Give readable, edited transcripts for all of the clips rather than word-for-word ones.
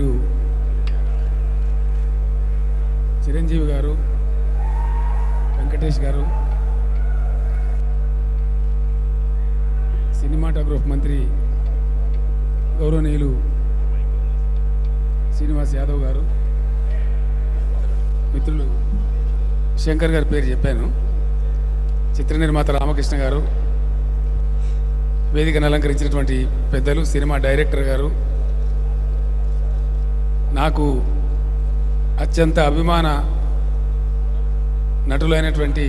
గౌరవనీయులు చిరంజీవి గారు, వెంకటేష్ గారు, సినిమాటోగ్రఫీ మంత్రి గౌరవనీయులు శ్రీనివాస్ యాదవ్ గారు, మిత్రులు శంకర్ గారి పేరు చెప్పాను, చిత్ర నిర్మాత రామకృష్ణ గారు, వేదికను అలంకరించినటువంటి పెద్దలు, సినిమా డైరెక్టర్ గారు, నాకు అత్యంత అభిమాన నటులైనటువంటి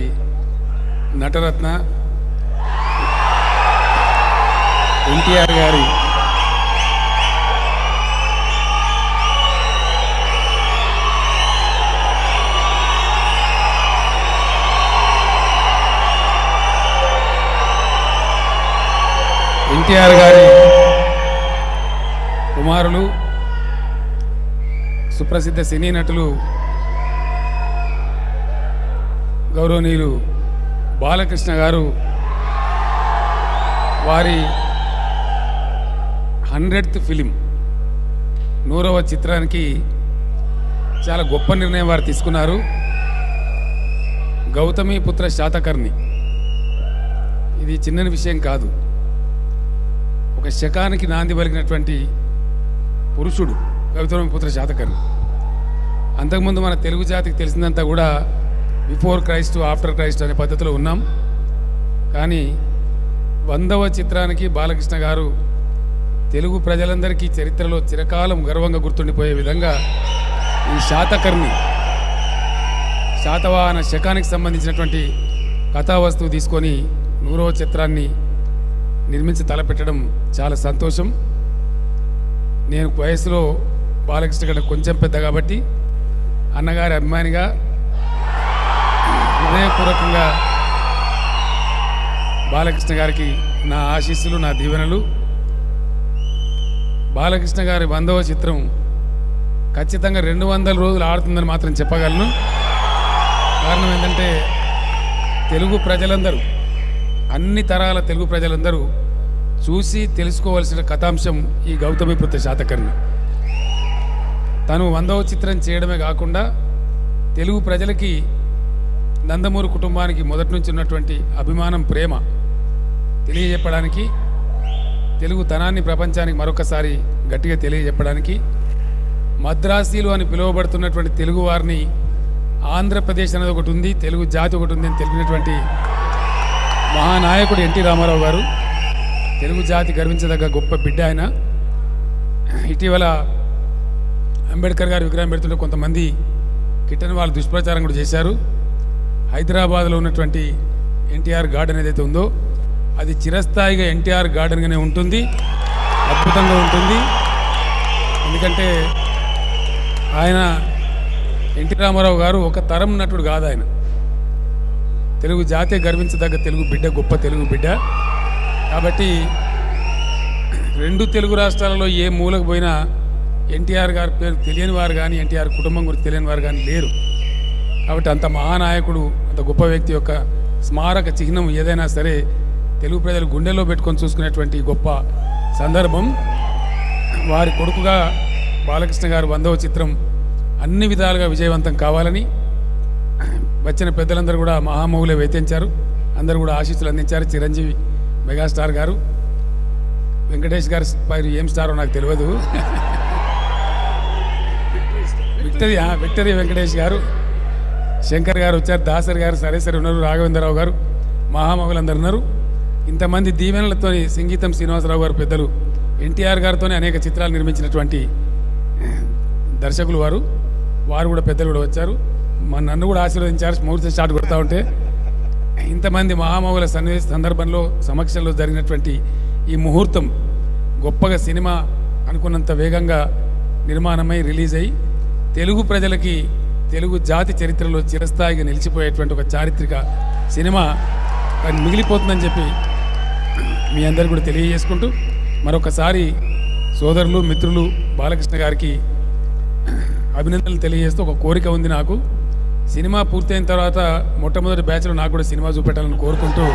నటరత్న ఎన్టీఆర్ గారి కుమారులు, సుప్రసిద్ధ సినీ నటులు గౌరవనీయులు బాలకృష్ణ గారు వారి 100th ఫిలిం 100వ చిత్రానికి చాలా గొప్ప నిర్ణయం వారు తీసుకున్నారు. గౌతమిపుత్ర శాతకర్ణి, ఇది చిన్న విషయం కాదు. ఒక శకానికి నాంది పలికినటువంటి పురుషుడు గౌతమిపుత్ర శాతకర్ణి. అంతకుముందు మన తెలుగు జాతికి తెలిసిందంతా కూడా బిఫోర్ క్రైస్ట్ ఆఫ్టర్ క్రైస్ట్ అనే పద్ధతిలో ఉన్నాం. కానీ 100వ చిత్రానికి బాలకృష్ణ గారు తెలుగు ప్రజలందరికీ చరిత్రలో చిరకాలం గర్వంగా గుర్తుండిపోయే విధంగా ఈ శాతవాహన శకానికి సంబంధించినటువంటి కథావస్తువు తీసుకొని 100వ చిత్రాన్ని నిర్మించి తలపెట్టడం చాలా సంతోషం. నేను వయసులో బాలకృష్ణ గారు కొంచెం పెద్ద కాబట్టి అన్నగారి అభిమానిగా హృదయపూర్వకంగా బాలకృష్ణ గారికి నా ఆశీస్సులు, నా దీవెనలు. బాలకృష్ణ గారి 100వ చిత్రం ఖచ్చితంగా 200 రోజులు ఆడుతుందని మాత్రం చెప్పగలను. కారణం ఏంటంటే తెలుగు ప్రజలందరూ, అన్ని తరాల తెలుగు ప్రజలందరూ చూసి తెలుసుకోవాల్సిన కథాంశం ఈ గౌతమిపుత్ర శాతకర్ణి. తను 100వ చిత్రం చేయడమే కాకుండా తెలుగు ప్రజలకి, నందమూరి కుటుంబానికి మొదటి నుంచి ఉన్నటువంటి అభిమానం, ప్రేమ తెలియజెప్పడానికి, తెలుగు తనాన్ని ప్రపంచానికి మరొకసారి గట్టిగా తెలియజెప్పడానికి, మద్రాసీలు అని పిలువబడుతున్నటువంటి తెలుగు వారిని ఆంధ్రప్రదేశ్ అనేది ఒకటి ఉంది, తెలుగు జాతి ఒకటి ఉంది అని తెలిపినటువంటి మహానాయకుడు ఎన్టీ రామారావు గారు. తెలుగు జాతి గర్వించదగ్గ గొప్ప బిడ్డ ఆయన. ఇటీవల అంబేద్కర్ గారి విగ్రహం పెడుతుంటే కొంతమంది కిట్టని వాళ్ళు దుష్ప్రచారం కూడా చేశారు. హైదరాబాద్లో ఉన్నటువంటి ఎన్టీఆర్ గార్డెన్ ఏదైతే ఉందో అది చిరస్థాయిగా ఎన్టీఆర్ గార్డెన్గానే ఉంటుంది, అద్భుతంగా ఉంటుంది. ఎందుకంటే ఆయన ఎన్టీ రామారావు గారు ఒక తరం నటుడు కాదు, ఆయన తెలుగు జాతి గర్వించదగ్గ తెలుగు బిడ్డ, గొప్ప తెలుగు బిడ్డ. కాబట్టి 2 తెలుగు రాష్ట్రాలలో ఏ మూలకు పోయినా ఎన్టీఆర్ గారి పేరు తెలియని వారు కానీ, ఎన్టీఆర్ కుటుంబం గురించి తెలియని వారు కానీ లేరు. కాబట్టి అంత మహానాయకుడు, అంత గొప్ప వ్యక్తి యొక్క స్మారక చిహ్నం ఏదైనా సరే తెలుగు ప్రజలు గుండెల్లో పెట్టుకొని చూసుకునేటువంటి గొప్ప సందర్భం. వారి కొడుకుగా బాలకృష్ణ గారు 100వ చిత్రం అన్ని విధాలుగా విజయవంతం కావాలని వచ్చిన పెద్దలందరూ కూడా మహామౌలే వేతించారు. అందరూ కూడా ఆశీస్సులు అందించారు. చిరంజీవి మెగాస్టార్ గారు, వెంకటేష్ గారు పైరు ఏం స్టారో నాకు తెలియదు, విక్టరీ వెంకటేష్ గారు, శంకర్ గారు వచ్చారు, దాసరి గారు, సరే ఉన్నారు, రాఘవేంద్రరావు గారు, మహామౌలందరూ ఉన్నారు. ఇంతమంది దీవెనలతో సంగీతం శ్రీనివాసరావు గారు పెద్దలు ఎన్టీఆర్ గారితోనే అనేక చిత్రాలు నిర్మించినటువంటి దర్శకులు వారు కూడా పెద్దలు కూడా వచ్చారు. నన్ను కూడా ఆశీర్వదించారు. ముహూర్తం స్టార్ట్ కొడతా ఉంటే ఇంతమంది మహామౌల సందర్భంలో సమక్షంలో జరిగినటువంటి ఈ ముహూర్తం గొప్పగా సినిమా అనుకున్నంత వేగంగా నిర్మాణమై రిలీజ్ అయ్యి తెలుగు ప్రజలకి, తెలుగు జాతి చరిత్రలో చిరస్థాయిగా నిలిచిపోయేటువంటి ఒక చారిత్రక సినిమా మిగిలిపోతుందని చెప్పి మీ అందరికీ కూడా తెలియజేసుకుంటూ మరొకసారి సోదరులు, మిత్రులు బాలకృష్ణ గారికి అభినందనలు తెలియజేస్తూ ఒక కోరిక ఉంది నాకు. సినిమా పూర్తయిన తర్వాత మొట్టమొదటి బ్యాచ్లో నాకు కూడా సినిమా చూపెట్టాలని కోరుకుంటూ,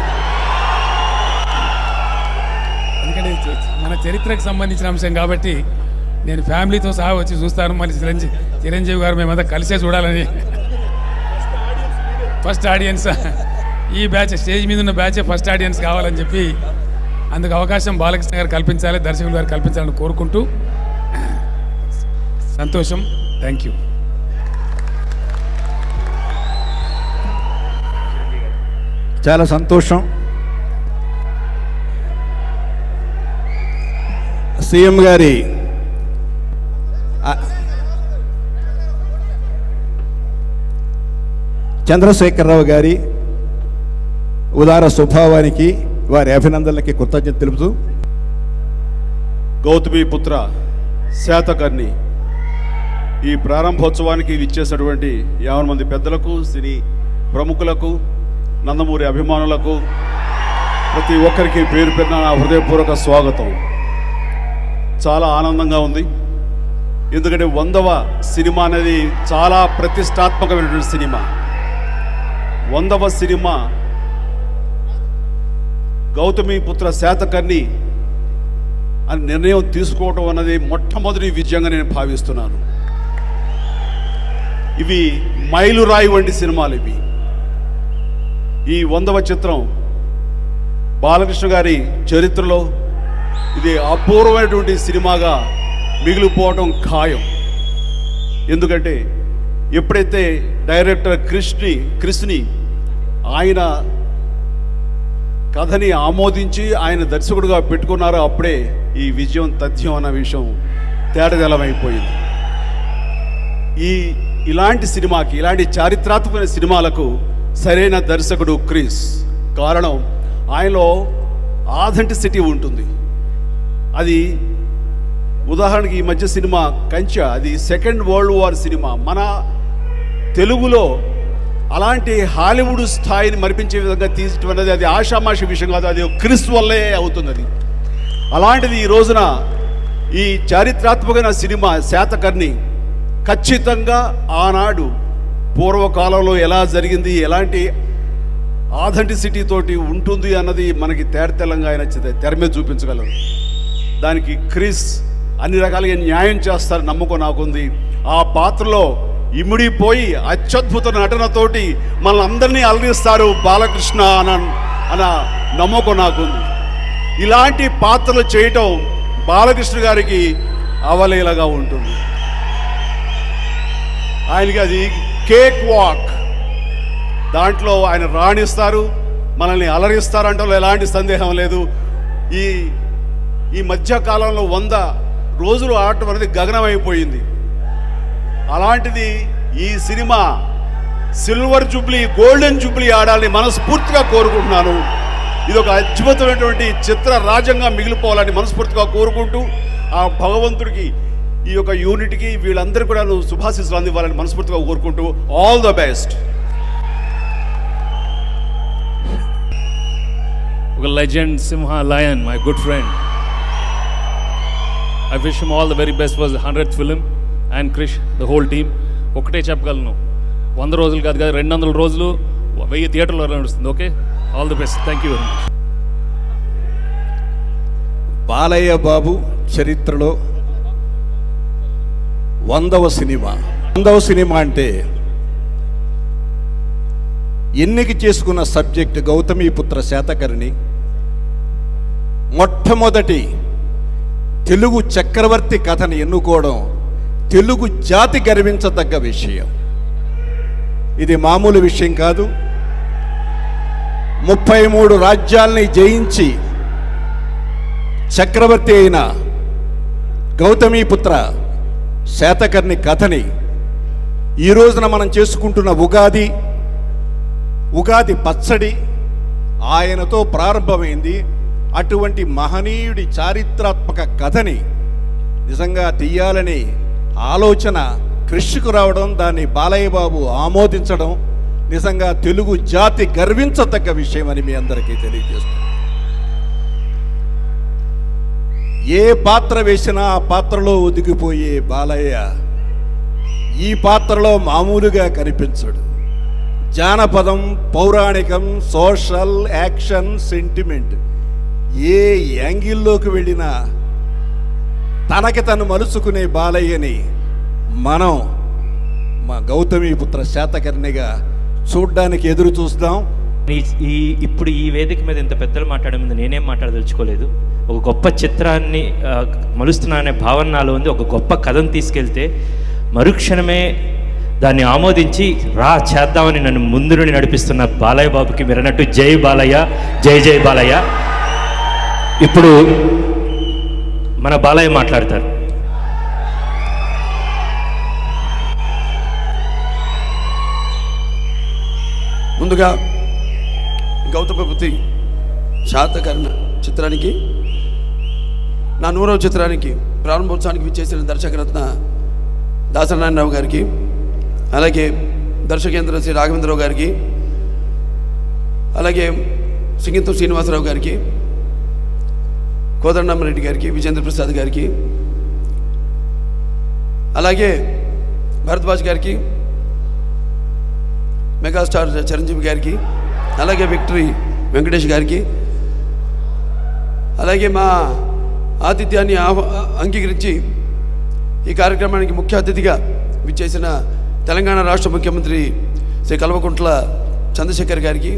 ఎందుకంటే మన చరిత్రకు సంబంధించిన అంశం కాబట్టి నేను ఫ్యామిలీతో సహా వచ్చి చూస్తాను. మళ్ళీ చిరంజీవి గారు మేమంతా కలిసే చూడాలని. ఫస్ట్ ఆడియన్స్ ఈ బ్యాచ్, స్టేజ్ మీద ఉన్న బ్యాచే ఫస్ట్ ఆడియన్స్ కావాలని చెప్పి అందుకు అవకాశం బాలకృష్ణ గారు కల్పించాలి, దర్శకులు గారు కల్పించాలని కోరుకుంటూ సంతోషం. Thank you. చాలా సంతోషం. సీఎం గారి చంద్రశేఖరరావు గారి ఉదార స్వభావానికి వారి అభినందనలకి కృతజ్ఞత తెలుపుతూ, గౌతమి పుత్ర శాతకర్ణి ఈ ప్రారంభోత్సవానికి విచ్చేసినటువంటి 50 మంది పెద్దలకు, సినీ ప్రముఖులకు, నందమూరి అభిమానులకు ప్రతి ఒక్కరికి పేరు పేరున నా హృదయపూర్వక స్వాగతం. చాలా ఆనందంగా ఉంది. ఎందుకంటే 100వ సినిమా అనేది చాలా ప్రతిష్టాత్మకమైనటువంటి సినిమా. 100వ సినిమా గౌతమి పుత్ర శాతకర్ణి అని నిర్ణయం తీసుకోవడం అన్నది మొట్టమొదటి విజయంగా నేను భావిస్తున్నాను. ఇవి మైలురాయి వంటి సినిమాలు. ఇవి ఈ 100వ చిత్రం బాలకృష్ణ గారి చరిత్రలో ఇది అపూర్వమైనటువంటి సినిమాగా మిగిలిపోవటం ఖాయం. ఎందుకంటే ఎప్పుడైతే డైరెక్టర్ క్రిష్ని ఆయన కథని ఆమోదించి ఆయన దర్శకుడిగా పెట్టుకున్నారో అప్పుడే ఈ విజయం తథ్యం అన్న విషయం తేటతెల్లమైపోయింది. ఇలాంటి సినిమాకి, ఇలాంటి చారిత్రాత్మకమైన సినిమాలకు సరైన దర్శకుడు క్రిస్. కారణం ఆయనలో ఆథెంటిసిటీ ఉంటుంది. అది ఉదాహరణకి ఈ మధ్య సినిమా కంచె, అది సెకండ్ వరల్డ్ వార్ సినిమా. మన తెలుగులో అలాంటి హాలీవుడ్ స్థాయిని మరిపించే విధంగా తీసటం అనేది అది ఆషామాషి విషయం కాదు. అది క్రిస్ వల్లే అవుతుంది. అది అలాంటిది ఈ రోజున ఈ చారిత్రాత్మకమైన సినిమా శాతకర్ణి ఖచ్చితంగా ఆనాడు పూర్వకాలంలో ఎలా జరిగింది, ఎలాంటి ఆథెంటిసిటీ తోటి ఉంటుంది అన్నది మనకి తేటతెల్లంగా ఆయన తెర మీద చూపించగలరు. దానికి క్రిస్ అన్ని రకాలుగా న్యాయం చేస్తారు నమ్మకం నాకుంది. ఆ పాత్రలో ఇమిడిపోయి అత్యద్భుత నటనతోటి మనల్ని అందరినీ అలరిస్తారు బాలకృష్ణ అన్న నమ్మకం నాకుంది. ఇలాంటి పాత్రలు చేయటం బాలకృష్ణ గారికి అవలీలగా ఉంటుంది. ఆయనకి అది కేక్ వాక్. దాంట్లో ఆయన రాణిస్తారు, మనల్ని అలరిస్తారంటలో ఎలాంటి సందేహం లేదు. ఈ మధ్యకాలంలో 100 రోజులు ఆడటం అనేది గగనమైపోయింది. అలాంటిది ఈ cinema silver Jubilee, golden Jubilee ఆడాలని మనస్ఫూర్తిగా కోరుకుంటున్నాను. ఇది ఒక అద్భుతమైనటువంటి చిత్ర రాజ్యంగా మిగిలిపోవాలని మనస్ఫూర్తిగా కోరుకుంటూ, ఆ భగవంతుడికి ఈ యొక్క యూనిట్కి వీళ్ళందరూ కూడా శుభాశీస్సులు అందివ్వాలని మనస్ఫూర్తిగా కోరుకుంటూ ఆల్ ద బెస్ట్. ఒక legend Simha lion, my good friend. I wish him all the very best for the 100th film and Krish, the whole team. ఒకటే చెప్పగలను, 100 రోజులు కాదు కదా, 200 రోజులు 1000 థియేటర్లో నడుస్తుంది. Okay, all the best. Thank you very much. Balayya Babu చరిత్రలో 100వ సినిమా. 100వ సినిమా అంటే ఎన్నిక చేసుకున్న సబ్జెక్ట్ గౌతమీపుత్ర శాతకర్ణి. మొట్టమొదటి తెలుగు చక్రవర్తి కథను ఎన్నుకోవడం తెలుగు జాతి గర్వించదగ్గ విషయం. ఇది మామూలు విషయం కాదు. 33 రాజ్యాల్ని జయించి చక్రవర్తి అయిన గౌతమీపుత్ర శాతకర్ణి కథని ఈ రోజున మనం చేసుకుంటున్న ఉగాది పచ్చడి ఆయనతో ప్రారంభమైంది. అటువంటి మహనీయుడి చారిత్రాత్మక కథని నిజంగా తీయాలని ఆలోచన కృషికు రావడం, దాన్ని బాలయ్య బాబు ఆమోదించడం నిజంగా తెలుగు జాతి గర్వించదగ్గ విషయం అని మీ అందరికీ తెలియజేస్తుంది. ఏ పాత్ర వేసినా ఆ పాత్రలో ఒదిగిపోయే బాలయ్య ఈ పాత్రలో మామూలుగా కనిపించడు. జానపదం, పౌరాణికం, సోషల్, యాక్షన్, సెంటిమెంట్ ఏ యాంగిల్లోకి వెళ్ళినా తనకి తను మలుచుకునే బాలయ్యని మనం మా గౌతమిపుత్ర శాతకర్ణిగా చూడ్డానికి ఎదురు చూస్తాం. ఇప్పుడు ఈ వేదిక మీద ఇంత పెద్దలు మాట్లాడే ముందు నేనేం మాట్లాడదలుచుకోలేదు. ఒక గొప్ప చిత్రాన్ని మలుస్తున్నా అనే భావన నాలో ఉంది. ఒక గొప్ప కథను తీసుకెళ్తే మరుక్షణమే దాన్ని ఆమోదించి చేద్దామని నన్ను ముందు నుండి నడిపిస్తున్న బాలయ్య బాబుకి మీరు అన్నట్టు జై బాలయ్య, జై జై బాలయ్య. ఇప్పుడు మన బాలయ్య మాట్లాడతారు. ముందుగా గౌతమిపుత్ర శాతకర్ణ చిత్రానికి, నా 100వ చిత్రానికి ప్రారంభోత్సవానికి విచ్చేసిన దర్శకరత్న దాసనారాయణరావు గారికి, అలాగే దర్శకేంద్ర శ్రీ రాఘవేంద్రరావు గారికి, అలాగే సింగీతం శ్రీనివాసరావు గారికి, కోదండరామరెడ్డి గారికి, విజేంద్ర ప్రసాద్ గారికి, అలాగే భరద్వాజ్ గారికి, మెగాస్టార్ చిరంజీవి గారికి, అలాగే విక్టరీ వెంకటేష్ గారికి, అలాగే మా ఆతిథ్యాన్ని అంగీకరించి ఈ కార్యక్రమానికి ముఖ్య అతిథిగా విచ్చేసిన తెలంగాణ రాష్ట్ర ముఖ్యమంత్రి శ్రీ కల్వకుంట్ల చంద్రశేఖర్ గారికి,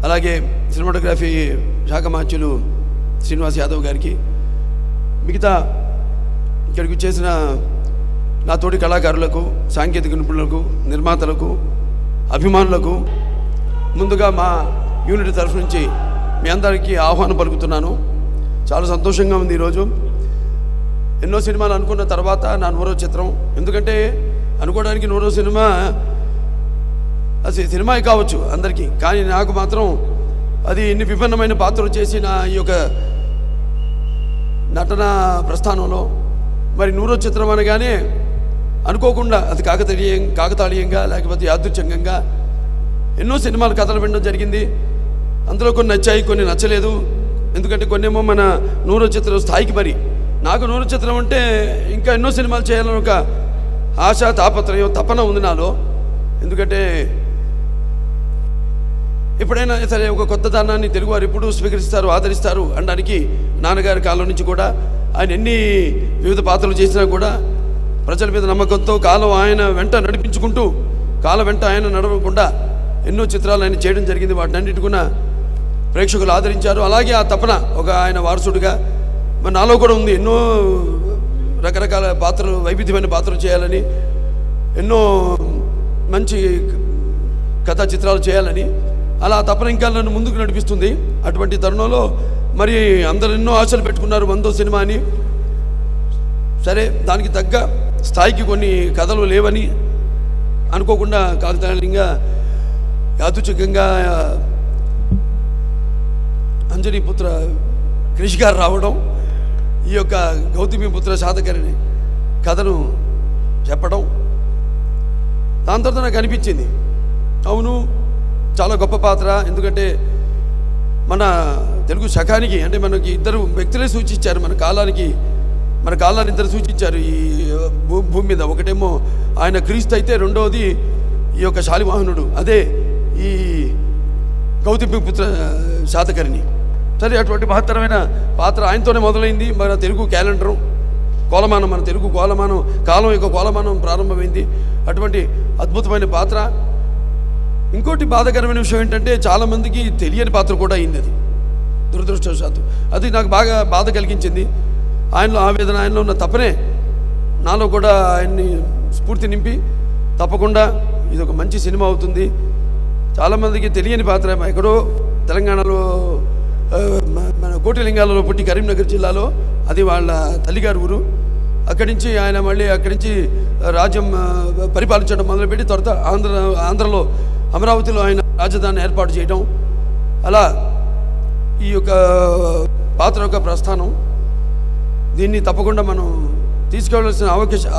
అలాగే సినిమాటోగ్రఫీ శాఖ మంత్రులు శ్రీనివాస్ యాదవ్ గారికి, మిగతా ఇక్కడికి విచ్చేసిన నా తోటి కళాకారులకు, సాంకేతిక నిపుణులకు, నిర్మాతలకు, అభిమానులకు ముందుగా మా యూనిట్ తరఫు నుంచి మీ అందరికీ ఆహ్వానం పలుకుతున్నాను. చాలా సంతోషంగా ఉంది ఈరోజు. ఎన్నో సినిమాలు అనుకున్న తర్వాత నా 100వ చిత్రం. ఎందుకంటే అనుకోవడానికి 100వ సినిమా అది సినిమా కావచ్చు అందరికీ, కానీ నాకు మాత్రం అది ఇన్ని విభిన్నమైన పాత్రలు చేసి నా ఈ యొక్క నటన ప్రస్థానంలో మరి 100వ చిత్రం అనగానే అనుకోకుండా అది కాకతాళీయంగా లేకపోతే యాదృచ్ఛికంగా ఎన్నో సినిమాలు కథలు వినడం జరిగింది. అందులో కొన్ని నచ్చాయి, కొన్ని నచ్చలేదు. ఎందుకంటే కొన్నేమో మన 100వ చిత్రం స్థాయికి, మరి నాకు 100వ చిత్రం అంటే ఇంకా ఎన్నో సినిమాలు చేయాలని ఒక ఆశ, తాపత్రయం, తపన ఉంది నాలో. ఎందుకంటే ఎప్పుడైనా సరే ఒక కొత్త దానాన్ని తెలుగువారు ఎప్పుడు స్వీకరిస్తారు, ఆదరిస్తారు అనడానికి నాన్నగారి కాలం నుంచి కూడా ఆయన ఎన్ని వివిధ పాత్రలు చేసినా కూడా ప్రజల మీద నమ్మకంతో కాలం ఆయన వెంట నడిపించుకుంటూ, కాలం వెంట ఆయన నడవకుండా ఎన్నో చిత్రాలు ఆయన చేయడం జరిగింది. వాటినన్నిటి కూడా ప్రేక్షకులు ఆదరించారు. అలాగే ఆ తపన ఒక ఆయన వారసుడిగా మరి నాలో కూడా ఉంది. ఎన్నో రకరకాల పాత్రలు, వైవిధ్యమైన పాత్రలు చేయాలని, ఎన్నో మంచి కథా చిత్రాలు చేయాలని, అలా తపన ఇంకా నన్ను ముందుకు నడిపిస్తుంది. అటువంటి తరుణంలో మరి అందరు ఎన్నో ఆశలు పెట్టుకున్నారు 100వ సినిమా అని. సరే, దానికి తగ్గ స్థాయికి కొన్ని కథలు లేవని అనుకోకుండా కాకతాళీయంగా యాదృచ్ఛికంగా అంజనీపుత్ర క్రిష్ గారు రావడం, ఈ యొక్క గౌతమిపుత్ర శాతకర్ణి కథను చెప్పడం, దాని తర్వాత నాకు అనిపించింది అవును చాలా గొప్ప పాత్ర. ఎందుకంటే మన తెలుగు శకానికి అంటే మనకి ఇద్దరు వ్యక్తులే సూచించారు, మన కాలాన్ని ఇద్దరు సూచించారు ఈ భూమి మీద. ఒకటేమో ఆయన క్రీస్తు అయితే, రెండవది ఈ యొక్క శాలివాహనుడు, అదే ఈ గౌతమిపుత్ర శాతకర్ణి. సరే, అటువంటి మహత్తరమైన పాత్ర ఆయనతోనే మొదలైంది. మన తెలుగు క్యాలెండరు కోలమానం, మన తెలుగు కోలమానం కాలం యొక్క కోలమానం ప్రారంభమైంది. అటువంటి అద్భుతమైన పాత్ర. ఇంకోటి బాధాకరమైన విషయం ఏంటంటే చాలామందికి తెలియని పాత్ర కూడా అయింది అది, దురదృష్టవశాత్తు. అది నాకు బాగా బాధ కలిగించింది. ఆయనలో ఆవేదన, ఆయనలో ఉన్న తపనే నాలో కూడా ఆయన్ని స్ఫూర్తి నింపి తప్పకుండా ఇది ఒక మంచి సినిమా అవుతుంది. చాలామందికి తెలియని పాత్ర. ఎక్కడో తెలంగాణలో మన కోటిలింగాలలో పుట్టి కరీంనగర్ జిల్లాలో, అది వాళ్ళ తల్లిగారి ఊరు. అక్కడి నుంచి ఆయన మళ్ళీ అక్కడి నుంచి రాజ్యం పరిపాలించడం మొదలుపెట్టి తర్వాత ఆంధ్రలో అమరావతిలో ఆయన రాజధాని ఏర్పాటు చేయడం, అలా ఈ యొక్క పాత్ర యొక్క ప్రస్థానం. దీన్ని తప్పకుండా మనం తీసుకెళ్లాల్సిన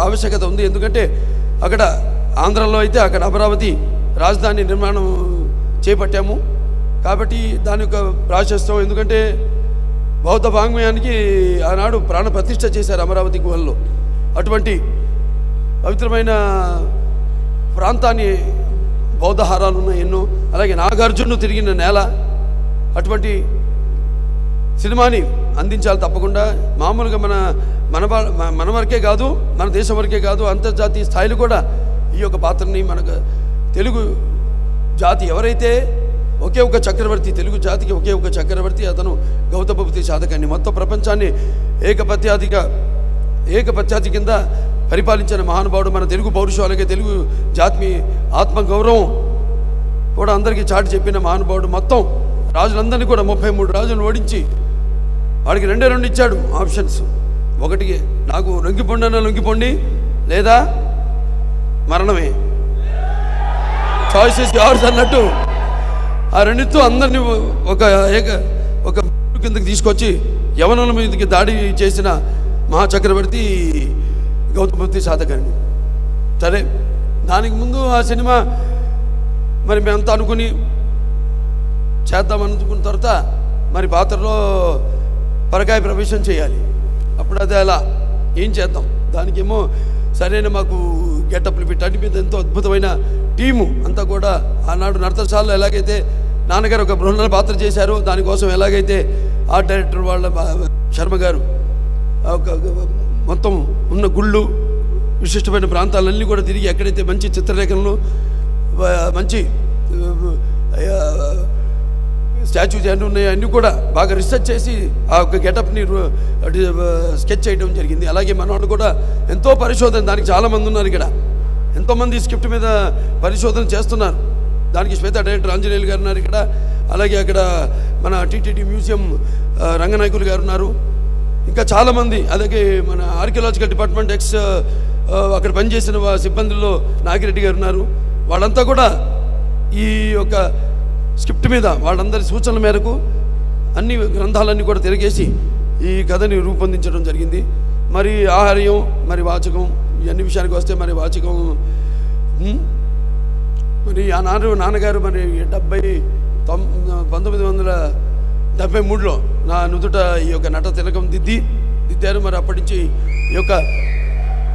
ఆవశ్యకత ఉంది. ఎందుకంటే అక్కడ ఆంధ్రలో అయితే అక్కడ అమరావతి రాజధాని నిర్మాణం చేపట్టాము కాబట్టి దాని యొక్క ప్రాశస్త్యం. ఎందుకంటే బౌద్ధ వాంగ్మయానికి ఆనాడు ప్రాణ ప్రతిష్ఠ చేశారు అమరావతి గుహల్లో. అటువంటి పవిత్రమైన ప్రాంతాన్ని బౌద్ధహారాలు ఉన్నాయి ఎన్నో. అలాగే నాగార్జునుడు తిరిగిన నేల. అటువంటి సినిమాని అందించాలి తప్పకుండా. మామూలుగా మన వరకే కాదు, మన దేశం వరకే కాదు, అంతర్జాతీయ స్థాయిలో కూడా ఈ యొక్క పాత్రని మనకు తెలుగు జాతి ఎవరైతే ఒకే ఒక చక్రవర్తి, తెలుగు జాతికి ఒకే ఒక చక్రవర్తి, అతను గౌతమపుత్రి శాతకర్ణి. మొత్తం ప్రపంచాన్ని ఏకపత్యాది కింద పరిపాలించిన మహానుభావుడు. మన తెలుగు పౌరుషం, అలాగే తెలుగు జాతి ఆత్మగౌరవం కూడా అందరికీ చాటి చెప్పిన మహానుభావుడు. మొత్తం రాజులందరినీ కూడా 33 రాజులను ఓడించి వాడికి 2 ఇచ్చాడు ఆప్షన్స్. ఒకటి, నాకు లొంగిపోండి లేదా మరణమే, చాయిసెస్ యార్స్ అన్నట్టు ఆ రెండితో అందరినీ ఒక కిందకి తీసుకొచ్చి యవనుల మీదకి దాడి చేసిన మహాచక్రవర్తి గౌతమపుత్రి శాతకర్ణి. సరే, దానికి ముందు ఆ సినిమా మరి మేమంతా అనుకుని చేద్దామనుకున్న తర్వాత మరి పాత్రలో పరకాయ ప్రవేశం చేయాలి. అప్పుడు అది అలా ఏం చేద్దాం, దానికేమో సరైన మాకు గెటప్లు పెట్టండి మీద ఎంతో అద్భుతమైన టీము అంతా కూడా. ఆనాడు నర్తనశాలలో ఎలాగైతే నాన్నగారు ఒక బృహన్న పాత్ర చేశారో, దానికోసం ఎలాగైతే ఆర్ట్ డైరెక్టర్ వాళ్ళ శర్మ గారు మొత్తం ఉన్న గుళ్ళు, విశిష్టమైన ప్రాంతాలన్నీ కూడా తిరిగి ఎక్కడైతే మంచి చిత్రలేఖనలు, మంచి స్టాచ్యూస్ అన్నీ ఉన్నాయో అన్నీ కూడా బాగా రీసెర్చ్ చేసి ఆ యొక్క గెటప్ని స్కెచ్ చేయడం జరిగింది. అలాగే మనవాళ్ళు కూడా ఎంతో పరిశోధన, దానికి చాలామంది ఉన్నారు ఇక్కడ, ఎంతోమంది స్క్రిప్ట్ మీద పరిశోధన చేస్తున్నారు. దానికి శ్వేత డైరెక్టర్ ఆంజనేయులు గారు ఉన్నారు ఇక్కడ, అలాగే అక్కడ మన టీటీడీ మ్యూజియం రంగనాయకులు గారు ఉన్నారు, ఇంకా చాలామంది, అలాగే మన ఆర్కియాలజికల్ డిపార్ట్మెంట్ అక్కడ పనిచేసిన సిబ్బందుల్లో నాగిరెడ్డి గారు ఉన్నారు. వాళ్ళంతా కూడా ఈ యొక్క స్క్రిప్ట్ మీద వాళ్ళందరి సూచనల మేరకు అన్ని గ్రంథాలన్నీ కూడా తిరిగేసి ఈ కథని రూపొందించడం జరిగింది. మరి ఆహార్యం, మరి వాచకం, ఇవన్నీ విషయానికి వస్తే మరి వాచకం మరి ఆ నాన్నగారు మరి 1973లో నా నుదుట ఈ యొక్క నట తిలకం దిద్దారు. మరి అప్పటి నుంచి ఈ యొక్క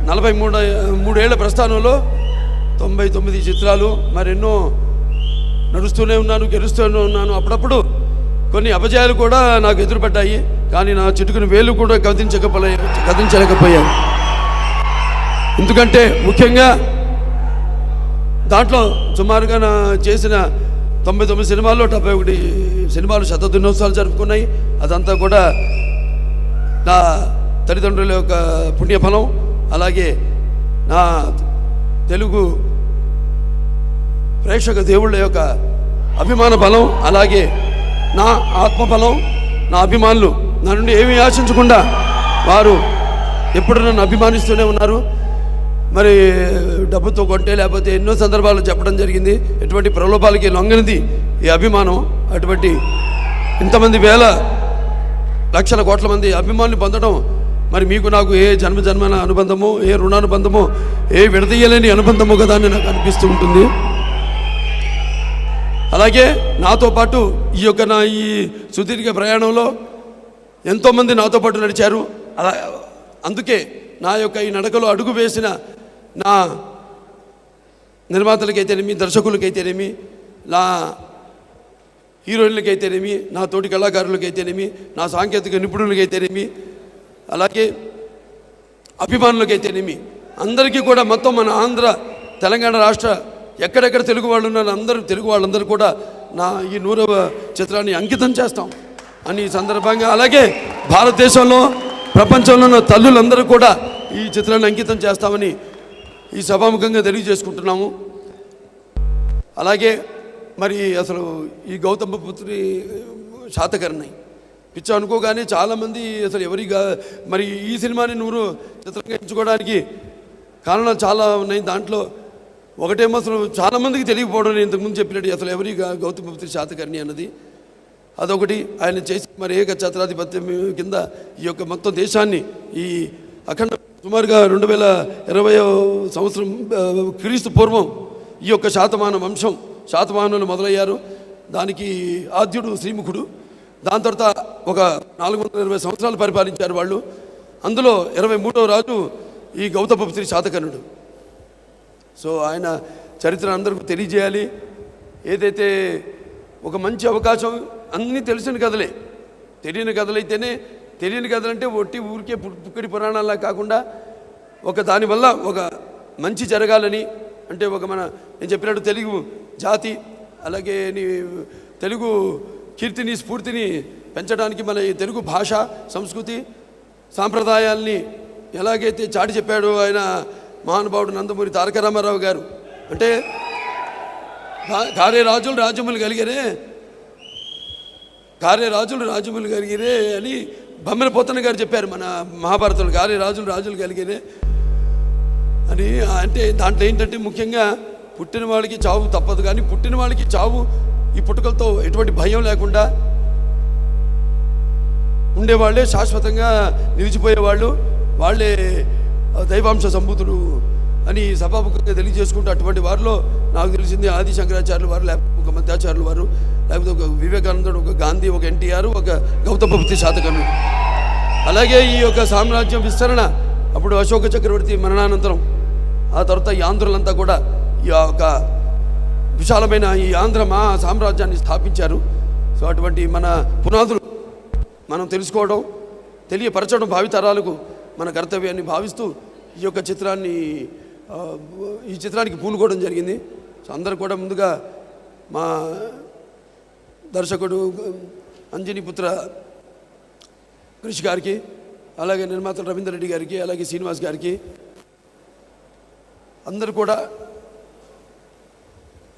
43 ఏళ్ల ప్రస్థానంలో 99 చిత్రాలు, మరెన్నో నడుస్తూనే ఉన్నాను, గెలుస్తూనే ఉన్నాను. అప్పుడప్పుడు కొన్ని అపజయాలు కూడా నాకు ఎదురుపడ్డాయి, కానీ నా చిటుకుని వేలు కూడా కదించలేకపోయాను. ఎందుకంటే ముఖ్యంగా దాంట్లో సుమారుగా నా చేసిన 99 సినిమాల్లో 71 సినిమాలు శతదినోత్సవాలు జరుపుకున్నాయి. అదంతా కూడా నా తల్లిదండ్రుల యొక్క పుణ్యఫలం, అలాగే నా తెలుగు ప్రేక్షక దేవుళ్ళ యొక్క అభిమాన బలం, అలాగే నా ఆత్మబలం, నా అభిమానులు నా నుండి ఏమీ ఆశించకుండా వారు ఎప్పుడు నన్ను అభిమానిస్తూనే ఉన్నారు. మరి డబ్బుతో కొంటే లేకపోతే ఎన్నో సందర్భాలు చెప్పడం జరిగింది, ఎటువంటి ప్రలోభాలకి లొంగనిది ఈ అభిమానం. అటువంటి ఇంతమంది వేల లక్షల కోట్ల మంది అభిమానులు పొందడం మరి మీకు నాకు ఏ జన్మజన్మన అనుబంధమో, ఏ రుణానుబంధమో, ఏ విడదీయలేని అనుబంధమో కదా అని నాకు అనిపిస్తూ ఉంటుంది. అలాగే నాతో పాటు ఈ యొక్క నా ఈ సుదీర్ఘ ప్రయాణంలో ఎంతోమంది నాతో పాటు నడిచారు. అలా అందుకే నా యొక్క ఈ నడకలో అడుగు వేసిన నా నిర్మాతలకైతేనేమి, దర్శకులకైతేనేమి, నా హీరోయిన్లకైతేనేమి, నా తోటి కళాకారులకైతేనేమి, నా సాంకేతిక నిపుణులకైతేనేమి, అలాగే అభిమానులకైతేనేమి, అందరికీ కూడా మొత్తం మన ఆంధ్ర తెలంగాణ రాష్ట్ర ఎక్కడెక్కడ తెలుగు వాళ్ళు ఉన్నారు తెలుగు వాళ్ళందరూ కూడా నా ఈ 100వ చిత్రాన్ని అంకితం చేస్తాం అని ఈ సందర్భంగా, అలాగే భారతదేశంలో ప్రపంచంలో ఉన్న తల్లులందరూ కూడా ఈ చిత్రాన్ని అంకితం చేస్తామని ఈ సభాముఖంగా తెలియజేసుకుంటున్నాము. అలాగే మరి అసలు ఈ గౌతమపుత్రి శాతకర్ణి పిచ్చ అనుకోగానే చాలామంది అసలు ఎవరిగా మరి ఈ సినిమాని 100 చిత్రంగా ఎంచుకోవడానికి కారణాలు చాలా ఉన్నాయి. దాంట్లో ఒకటేమో అసలు చాలామందికి తెలియకపోవడం, నేను ఇంతకుముందు చెప్పినట్టు అసలు ఎవరి గౌతమపుత్రి శాతకర్ణి అన్నది అదొకటి. ఆయన చేసి మరి ఏకఛత్రాధిపత్యం కింద ఈ యొక్క మొత్తం దేశాన్ని ఈ అఖండ సుమారుగా 2020వ సంవత్సరం క్రీస్తు పూర్వం ఈ యొక్క శాతవాహనులు మొదలయ్యారు. దానికి ఆద్యుడు శ్రీముఖుడు. దాని తర్వాత ఒక 420 సంవత్సరాలు పరిపాలించారు వాళ్ళు. అందులో 23వ రాజు ఈ గౌతమపుత్రి శాతకర్ణుడు. సో ఆయన చరిత్ర అందరికీ తెలియజేయాలి. ఏదైతే ఒక మంచి అవకాశం, అన్నీ తెలిసిన కథలే, తెలియని కథలైతేనే, తెలియని కథలంటే ఒట్టి ఊరికే పుక్కడి పురాణాలా కాకుండా ఒక దానివల్ల ఒక మంచి జరగాలని, అంటే ఒక నేను చెప్పినట్టు తెలుగు జాతి అలాగే తెలుగు కీర్తిని స్ఫూర్తిని పెంచడానికి మన ఈ తెలుగు భాష సంస్కృతి సాంప్రదాయాల్ని ఎలాగైతే చాటి చెప్పాడో ఆయన మహానుభావుడు నందమూరి తారక రామారావు గారు. అంటే కారే రాజులు రాజ్యములు కలిగిరే, కారే రాజులు రాజ్యములు కలిగిరే అని బొమ్మల పోతన్న గారు చెప్పారు మన మహాభారతంలో. కారే రాజులు కలిగిరే అని. అంటే దాంట్లో ఏంటంటే ముఖ్యంగా పుట్టిన వాళ్ళకి చావు తప్పదు, కానీ పుట్టిన వాళ్ళకి చావు ఈ పుట్టుకలతో ఎటువంటి భయం లేకుండా ఉండేవాళ్ళే శాశ్వతంగా నిలిచిపోయేవాళ్ళు, వాళ్ళే దైవాంశ సంభూతులు అని సభాముఖంగా తెలియజేసుకుంటూ అటువంటి వారిలో నాకు తెలిసింది ఆది శంకరాచార్యులు వారు, లేకపోతే ఒక మధ్యాచార్యులు వారు, లేకపోతే ఒక వివేకానందుడు, ఒక గాంధీ, ఒక ఎన్టీఆర్, ఒక గౌతమ బుద్ధ శాతకర్ణుడు. అలాగే ఈ యొక్క సామ్రాజ్యం విస్తరణ అప్పుడు అశోక చక్రవర్తి మరణానంతరం ఆ తర్వాత ఈ ఆంధ్రులంతా కూడా ఈ యొక్క విశాలమైన ఈ ఆంధ్ర మహా సామ్రాజ్యాన్ని స్థాపించారు. సో అటువంటి మన పునాదులు మనం తెలుసుకోవడం, తెలియపరచడం భావితరాలకు మన కర్తవ్యాన్ని భావిస్తూ ఈ యొక్క చిత్రానికి పూనుకోవడం జరిగింది. సో అందరూ కూడా ముందుగా మా దర్శకుడు అంజనీపుత్ర కృషి గారికి, అలాగే నిర్మాత రవీందర్ రెడ్డి గారికి, అలాగే శ్రీనివాస్ గారికి, అందరూ కూడా,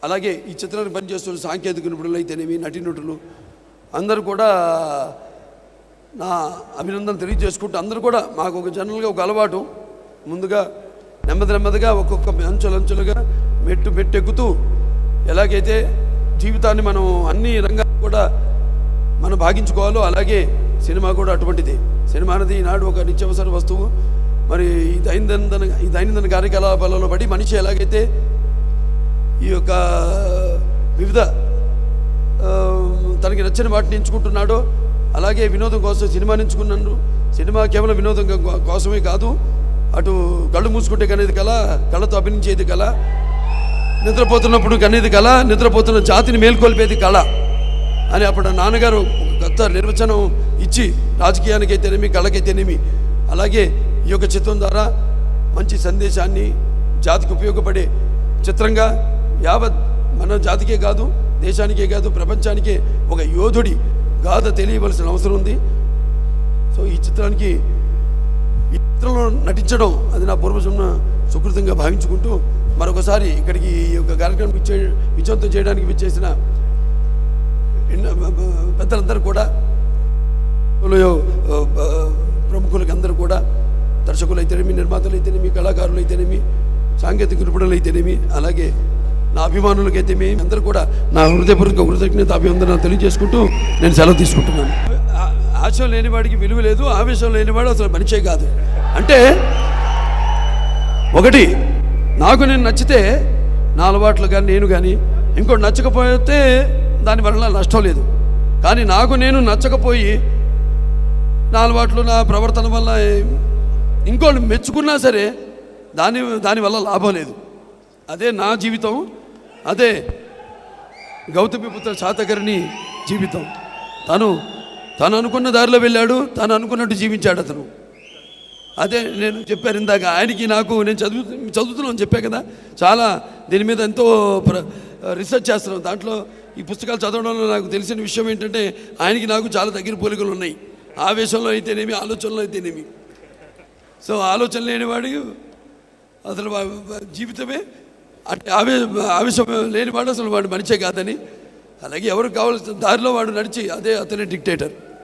అలాగే ఈ చిత్రాన్ని పనిచేస్తున్న సాంకేతిక నిపుణులు అయితేనేమి, నటీనటులు అందరూ కూడా నా అభినందన తెలియజేసుకుంటూ, అందరూ కూడా మాకు ఒక జనరల్గా ఒక అలవాటు, ముందుగా నెమ్మదిగా ఒక్కొక్క అంచులుగా మెట్టెక్కుతూ ఎలాగైతే జీవితాన్ని మనం అన్ని రంగాలు కూడా మనం భాగించుకోవాలో అలాగే సినిమా కూడా అటువంటిది. సినిమా అనేది ఈనాడు ఒక నిత్యావసర వస్తువు. మరి ఈ దైనందిన కార్యకలాపాలలో పడి మనిషి ఎలాగైతే ఈ యొక్క వివిధ తనకి నచ్చిన వాటిని ఎంచుకుంటున్నాడో అలాగే వినోదం కోసం సినిమాని ఎంచుకున్నాను. సినిమా కేవలం వినోదం కోసమే కాదు, అటు కళ్ళు మూసుకుంటే కనేది కళ, కళతో అభినయించేది కళ, నిద్రపోతున్నప్పుడు కనేది కళ, నిద్రపోతున్న జాతిని మేల్కొల్పేది కళ అని అప్పుడు నాన్నగారు కొత్త నిర్వచనం ఇచ్చి రాజకీయానికి అయితేనేమి కళకైతేనేమి, అలాగే ఈ యొక్క చిత్రం ద్వారా మంచి సందేశాన్ని జాతికి ఉపయోగపడే చిత్రంగా యావత్ మన జాతికే కాదు, దేశానికే కాదు, ప్రపంచానికే ఒక యోధుడి గాథ తెలియవలసిన అవసరం ఉంది. సో ఈ చిత్రంలో నటించడం అది నా పూర్వజన్మ సుకృతంగా భావించుకుంటూ మరొకసారి ఇక్కడికి ఈ యొక్క కార్యక్రమం విజయవంతం చేయడానికి విచ్చేసిన పెద్దలందరూ కూడా, ప్రముఖులకి అందరూ కూడా, దర్శకులు అయితేనేమి, నిర్మాతలు అయితేనేమి, కళాకారులు అయితేనేమి, సాంకేతిక నిపుణులు అయితేనేమి, అలాగే నా అభిమానులకైతేనేమి అందరూ కూడా నా హృదయపూర్వక కృతజ్ఞత అభివందనాలు తెలియజేసుకుంటూ నేను సెలవు తీసుకుంటున్నాను. ఆశయం లేనివాడికి విలువ లేదు, ఆవేశం లేనివాడు అసలు మనిషే కాదు. అంటే ఒకటి, నాకు నేను నచ్చితే నా అలవాట్లు కానీ నేను కానీ, ఇంకోటి నచ్చకపోతే దానివల్ల నష్టం లేదు. కానీ నాకు నేను నచ్చకపోయి నా అలవాట్లు నా ప్రవర్తన వల్ల ఇంకోటి మెచ్చుకున్నా సరే దానివల్ల లాభం లేదు. అదే నా జీవితం, అదే గౌతమిపుత్ర శాతకర్ణి జీవితం. తను అనుకున్న దారిలో వెళ్ళాడు, తను అనుకున్నట్టు జీవించాడు అతను. అదే నేను చెప్పాను ఇందాక, ఆయనకి నాకు నేను చదువుతున్నాను చెప్పా కదా, చాలా దీని మీద ఎంతో రీసెర్చ్ చేస్తున్నాను. దాంట్లో ఈ పుస్తకాలు చదవడంలో నాకు తెలిసిన విషయం ఏంటంటే ఆయనకి నాకు చాలా దగ్గర పోలికలు ఉన్నాయి. ఆవేశంలో అయితేనేమి, ఆలోచనలో అయితేనేమి. సో ఆలోచన లేనివాడు అసలు జీవితమే అంటే ఆవేశం లేనివాడు అసలు వాడు మనిషే కాదని, అలాగే ఎవరికి కావాల్సిన దారిలో వాడు నడిచి అదే అతనే డిక్టేటర్.